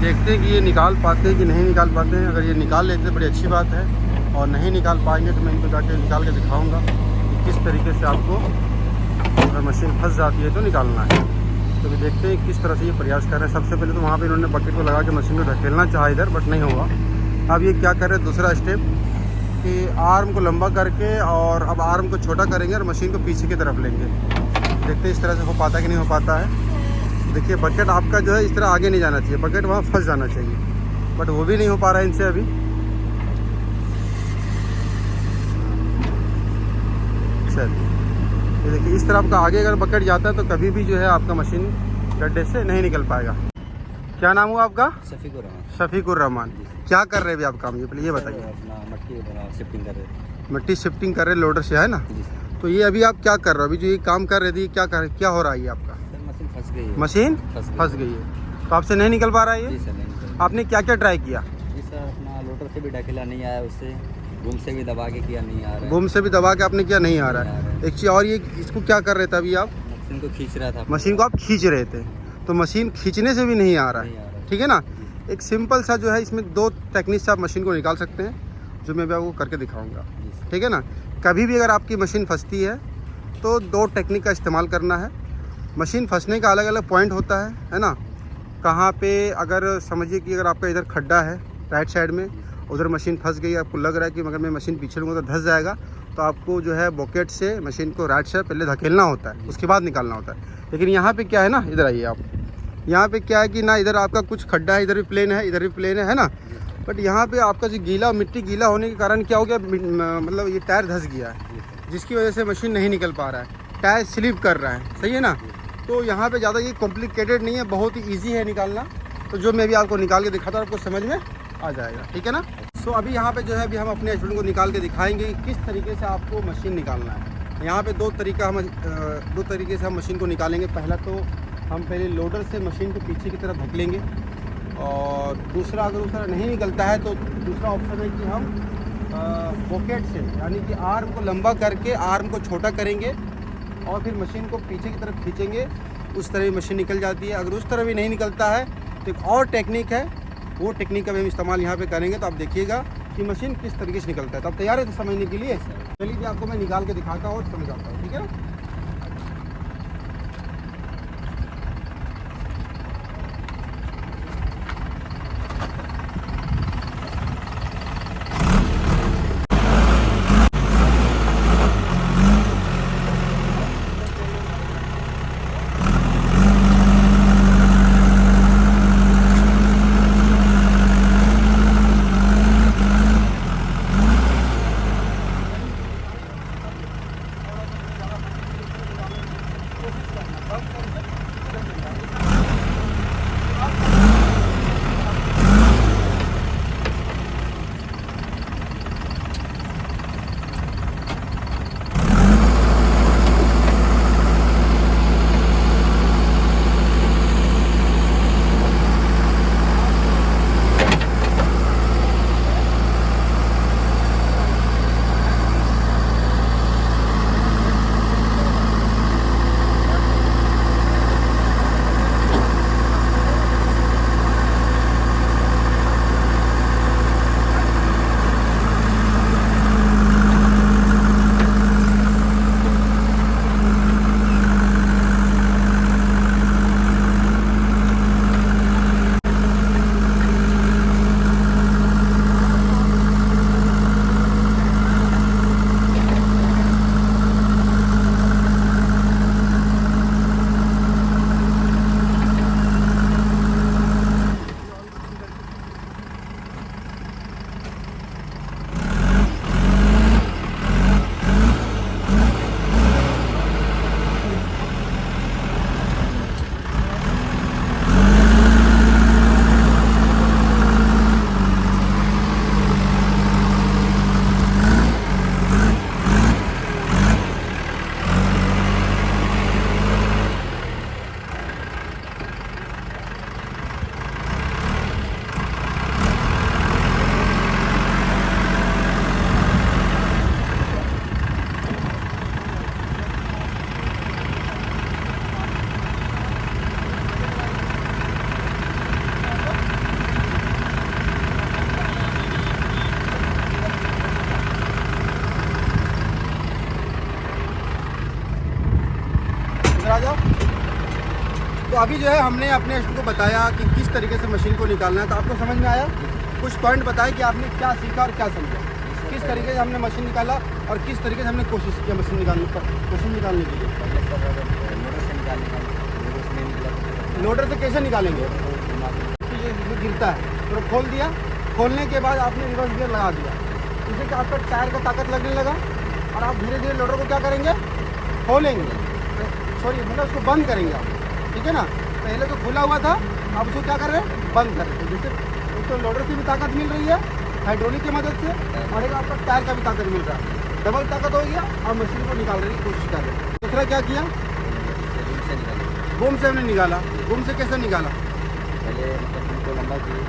देखते हैं कि ये निकाल पाते हैं कि नहीं निकाल पाते हैं। अगर ये निकाल लेते हैं बड़ी अच्छी बात है, और नहीं निकाल पाएंगे तो मैं इनको जाके निकाल के दिखाऊंगा कि किस तरीके से आपको अगर मशीन फंस जाती है तो निकालना है। तो भी देखते हैं किस तरह से ये प्रयास कर रहे हैं। सबसे पहले तो वहाँ पे इन्होंने बकेट को लगा के मशीन को धकेलना चाहा इधर, बट नहीं हुआ। अब ये क्या कर रहे हैं, दूसरा स्टेप कि आर्म को लंबा करके और अब आर्म को छोटा करेंगे और मशीन को पीछे की तरफ लेंगे। देखते हैं इस तरह से हो पाता है कि नहीं हो पाता है। देखिए बकेट आपका जो है इस तरह आगे नहीं जाना चाहिए, बकेट वहाँ फंस जाना चाहिए, बट वो भी नहीं हो पा रहा है इनसे अभी। चलिए ये देखिए इस तरह आपका आगे अगर बकेट जाता है तो कभी भी जो है आपका मशीन गड्ढे से नहीं निकल पाएगा। क्या नाम हुआ आपका? शफीकुर रहमान। शफीकुर रहमान। क्या कर रहे हैं अभी आप काम, ये पहले ये बताइए। अपना मट्टी शिफ्टिंग कर रहे थे। मिट्टी शिफ्टिंग कर रहे हैं लोडर से, है ना? जी सर। तो ये अभी आप क्या कर रहे हो? अभी जो ये काम कर रहे थे क्या हो रहा है ये आपका? सर मशीन फंस गई है। मशीन फंस गई है तो आपसे नहीं निकल पा रहा है जी ये? सर, नहीं निकल। आपने क्या क्या ट्राई किया? जी सर, अपना लोटर से भी ढकेला नहीं आया, उससे बूम से भी दबा के किया, नहीं आ रहा है। बूम से भी दबा के आपने किया, नहीं आ रहा नहीं आ है। रहा है। एक चीज़ और, ये इसको क्या कर रहे थे अभी आप? मशीन को खींच रहा था। मशीन को आप खींच रहे थे, तो मशीन खींचने से भी नहीं आ रहा नहीं आ है, रहा है। ठीक है ना? जी। एक सिंपल सा जो है इसमें 2 टेक्निक से आप मशीन को निकाल सकते हैं, जो मैं भी आपको करके दिखाऊंगा, जी सर। ठीक है ना? कभी भी अगर आपकी मशीन फंसती है तो 2 टेक्निक का इस्तेमाल करना है। मशीन फंसने का अलग अलग पॉइंट होता है ना? कहाँ पे, अगर समझिए कि अगर आपका इधर खड्डा है राइट साइड में, उधर मशीन फंस गई, आपको लग रहा है कि अगर मैं मशीन पीछे लूँगा तो धंस जाएगा, तो आपको जो है बॉकेट से मशीन को राइट साइड पहले धकेलना होता है, उसके बाद निकालना होता है। लेकिन यहाँ पे क्या है ना, इधर आइए आप, यहाँ पे क्या है कि ना इधर आपका कुछ खड्डा है, इधर भी प्लेन है, इधर भी प्लेन है ना? बट यहाँ पे आपका जो गीला मिट्टी गीला होने के कारण क्या हो गया, मतलब ये टायर धंस गया है, जिसकी वजह से मशीन नहीं निकल पा रहा है, टायर स्लिप कर रहा है, सही है ना? तो यहाँ पे ज़्यादा ये कॉम्प्लिकेटेड नहीं है, बहुत ही ईजी है निकालना। तो जो मैं भी आपको निकाल के दिखाता हूँ आपको समझ में आ जाएगा, ठीक है ना? सो अभी यहाँ पे जो है अभी हम अपने स्टूडेंट को निकाल के दिखाएंगे कि किस तरीके से आपको मशीन निकालना है। यहाँ पे 2 तरीके से हम मशीन को निकालेंगे। पहला तो हम पहले लोडर से मशीन को पीछे की तरफ धकेलेंगे, और दूसरा अगर उस तरह नहीं निकलता है तो दूसरा ऑप्शन है कि हम बॉकेट से, यानी कि आर्म को लंबा करके आर्म को छोटा करेंगे और फिर मशीन को पीछे की तरफ खींचेंगे, उस तरह भी मशीन निकल जाती है। अगर उस तरह भी नहीं निकलता है तो एक और टेक्निक है, वो टेक्निक का भी हम इस्तेमाल यहाँ पे करेंगे, तो आप देखिएगा कि मशीन किस तरीके से निकलता है। तो आप तैयार है तो समझने के लिए? चलिए आपको मैं निकाल के दिखाता हूँ और समझाता हूँ, ठीक है ना? अभी जो है हमने अपने स्टूडेंट को बताया कि किस तरीके से मशीन को निकालना है, तो आपको समझ में आया? कुछ पॉइंट बताए कि आपने क्या सीखा और क्या समझा, किस तरीके से हमने मशीन निकाला और किस तरीके से हमने कोशिश किया मशीन निकालने के लिए। पहले सर लोडर से निकालने का, लोडर से नहीं निकला तो लोडर से कैसे निकालेंगे? ये गिरता है तो खोल दिया, खोलने के बाद आपने रिवर्स गियर लगा दिया, इससे कि आपका टायर का ताकत लगने लगा और आप धीरे धीरे लोडर को क्या करेंगे? खोलेंगे, सॉरी मतलब उसको बंद करेंगे आप, ठीक है ना। पहले तो खुला हुआ था, आप उसको क्या कर रहे हैं? बंद कर रहे हैं। जैसे एक तो लोडर से भी ताकत मिल रही है हाइड्रोलिक की मदद से, और एक आपका टायर का भी ताकत मिल रहा है, डबल ताकत हो गया। और मशीन को निकालने की कोशिश कर रहे हैं। दूसरा क्या किया? बूम से निकाले। बूम से हमने निकाला। बूम से कैसे निकाला? पहले मतलब उनको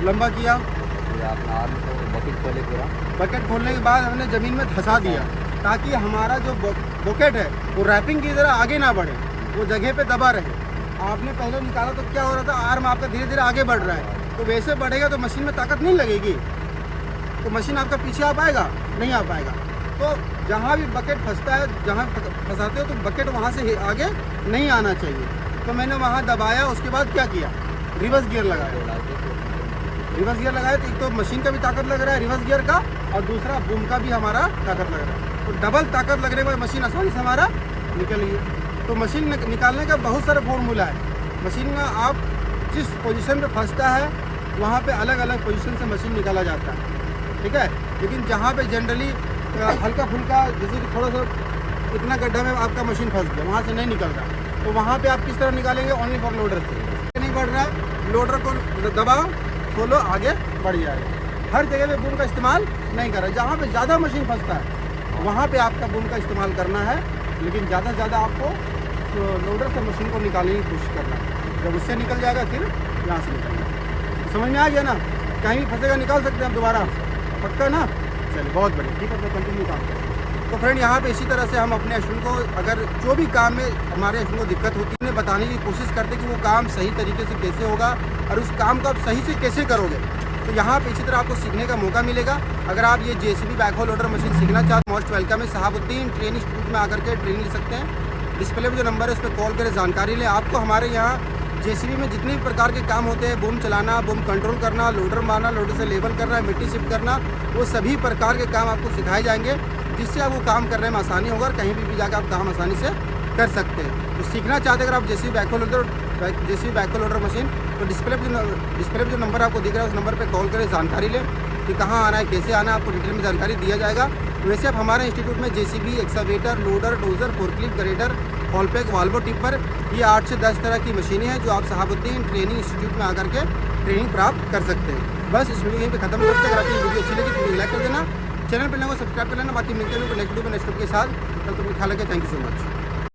लंबा किया, फिर अपना आर्म को बकेट खोले पूरा। बकेट खोलने के बाद हमने ज़मीन में धंसा दिया ताकि हमारा जो बकेट है वो रैपिंग की तरह आगे ना बढ़े, वो जगह पे दबा रहे। आपने पहले निकाला तो क्या हो रहा था? आर्म आपका धीरे धीरे आगे बढ़ रहा है, तो वैसे बढ़ेगा तो मशीन में ताकत नहीं लगेगी, तो मशीन आपका पीछे आ पाएगा? नहीं आ पाएगा। तो जहाँ भी बकेट फंसता है, जहाँ फंसाते हो तो बकेट वहाँ से आगे नहीं आना चाहिए। तो मैंने वहाँ दबाया, उसके बाद क्या किया? रिवर्स गियर लगाया। रिवर्स गियर लगाया तो एक तो मशीन का भी ताकत लग रहा है रिवर्स गियर का, और दूसरा बूम का भी हमारा ताकत लग रहा है। तो डबल ताकत लगने के बाद मशीन आसानी से हमारा निकल गई। तो मशीन निकालने का बहुत सारा फॉर्मूला है। मशीन में आप जिस पोजीशन पे फंसता है वहाँ पे अलग अलग पोजीशन से मशीन निकाला जाता है, ठीक है। लेकिन जहाँ पे जनरली हल्का फुल्का, जैसे कि थोड़ा सा इतना गड्ढा में आपका मशीन फंस गया, वहाँ से नहीं निकल रहा, तो वहाँ पे आप किस तरह निकालेंगे? ओनली फॉर लोडर से। नहीं बढ़ रहा है, लोडर को दबाओ, खोलो, आगे बढ़ जाएगा। हर जगह पे बूम का इस्तेमाल नहीं कर रहा है। जहाँ पे ज़्यादा मशीन फंसता है वहाँ पे आपका बूम का इस्तेमाल करना है, लेकिन ज़्यादा से ज़्यादा आपको तो लोडर से मशीन को निकालने की कोशिश करना है। जब उससे निकल जाएगा फिर यहाँ से निकलना। समझ में आ गया ना? कहीं भी फंसेगा निकाल सकते हैं आप दोबारा, पक्का ना? चलिए बहुत बढ़िया, ठीक है, तो कंटिन्यू काम करें। तो फ्रेंड यहाँ पे इसी तरह से हम अपने स्टूडेंट को, अगर जो भी काम में हमारे स्टूडेंट को दिक्कत होती है, उन्हें बताने की कोशिश करते कि वो काम सही तरीके से कैसे होगा और उस काम को आप सही से कैसे करोगे। तो यहाँ पे इसी तरह आपको सीखने का मौका मिलेगा। अगर आप ये JCB बैकहो लोडर मशीन सीखना चाहते हैं, मोस्ट वेलकम है। शहाबुद्दीन ट्रेनिंग इंस्टीट्यूट में आकर के ट्रेनिंग ले सकते हैं। डिस्प्ले में जो नंबर है उस पर कॉल करें, जानकारी लें। आपको हमारे यहाँ JCB में जितने भी प्रकार के काम होते हैं, बूम चलाना, बूम कंट्रोल करना, लोडर मारना, लोडर से लेवल करना, मिट्टी शिफ्ट करना, वो सभी प्रकार के काम आपको सिखाए जाएंगे, जिससे आप वो काम करने में आसानी होगा और कहीं भी जाकर आप काम आसानी से कर सकते हैं। तो सीखना चाहते हैं अगर आप JCB बैकहो लोडर मशीन, तो डिस्प्ले पे जो नंबर आपको दिख रहा है उस नंबर पे कॉल करें, जानकारी लें कि कहाँ आना है, कैसे आना है, आपको डिटेल में जानकारी दिया जाएगा। वैसे आप हमारे इंस्टीट्यूट में JCB, excavator, loader, dozer, forklift, grader, HaulPak, Volvo tipper, ये 8 से 10 तरह की मशीनें हैं जो आप शहाबुद्दीन ट्रेनिंग इंस्टीट्यूट में आकर के ट्रेनिंग प्राप्त कर सकते हैं। बस इस वीडियो यहीं पे खत्म करते हैं। अगर आपकी वीडियो अच्छी लगी तो वीडियो लाइक कर देना, चैनल पर को सब्सक्राइब कर लेना। बाकी मिलते हैं नेक्स्ट वीडियो में नेक्स्ट टॉपिक के साथ। तब तक ख्याल रखें। Thank you so much.